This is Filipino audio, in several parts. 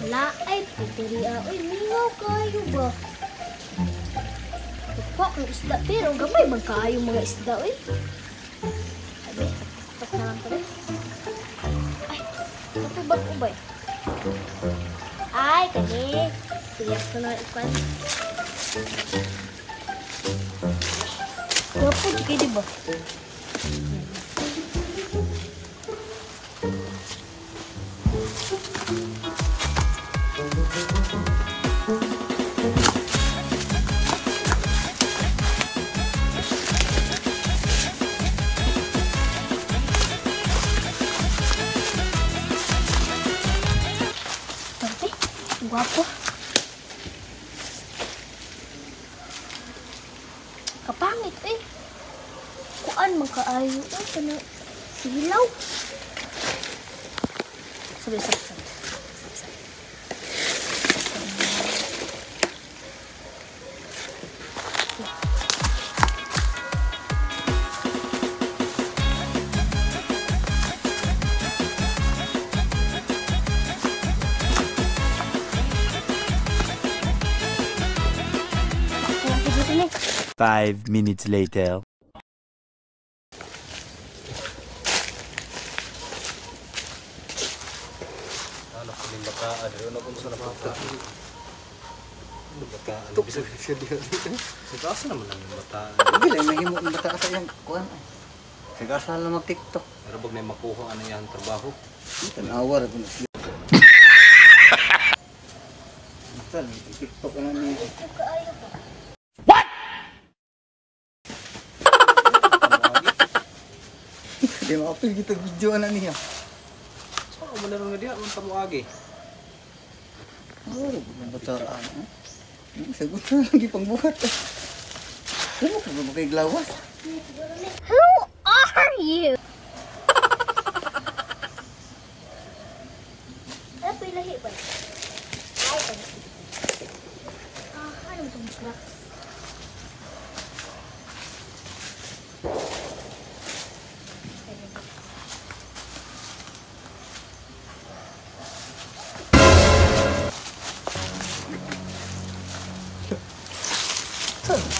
Wala ay putiriya. Uy, mingaw kayo ba? Tupak ang isda. Pero gamay magkaayo mga isda. Uy. Sabi, tupak na lang pala. Ay, matubag-ubay. Ay, kani. Siyas ko na ipan. Gapo, sige diba? Guwapo. Kapangit eh. Kuan magkaayo eh. Kana silaw. Sabi. 5 minutes later. Anak ko ng bataan, ano kung saan napapataan? Bataan, bisa dia. Sigasa naman ang bataan. Bila may himo ang bataan sa iyang kuan. Sigasa lang mag-TikTok. Pero pag may makuha ano yan trabaho. Tanawa ra kun siya. Sal, TikTok ana ni. Di maapil kita video ana niya. So, manarong na diha, ang tamo agi. Oh, bataan. Sagot na lagi pangbuhat. Ano ko ba kay glawas? Who are you? Ano po ilahi ba? Ay, ano itong cracks?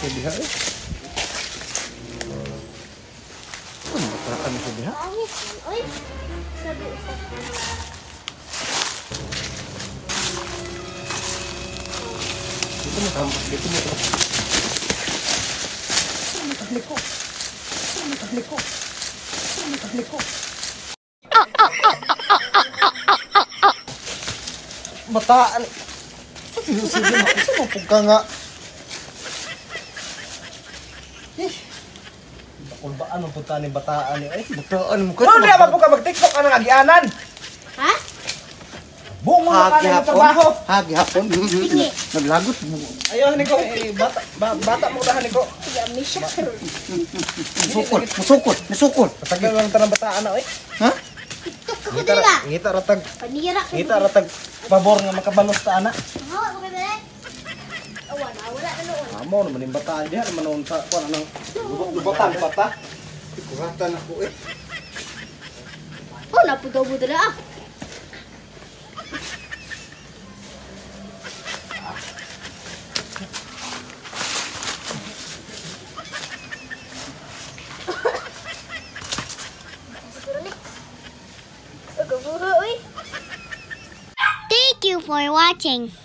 Sa diha eh. Ano bataan sa diha? Pangit. Uy, sabi. Dito mo tama, dito mo tama. Liko. Bataan. Sige mo, sumupog ka nga. Kung ba ano punta ni bataan ni ay bataan mo ka. Ano diya po ka mag-TikTok ka ng agianan? Ha? Buong mo ka na trabaho. Hagi hapon. Naglagot mo. Ayaw ni ko, bata mo dahan ni ko. Kaya may siya. Musukol. Patagal lang tanang bataan na, oy. Ha? TikTok ka ko dila. Ngita ratag pabor nga makabalos ta ana. Oo, ako ba? Wala na noon. Amo naman yung bataan diha naman noon sa kuan nang lubatan bata. Kuratan ako eh. Oh, napudaw-budaw na ah. Thank you for watching.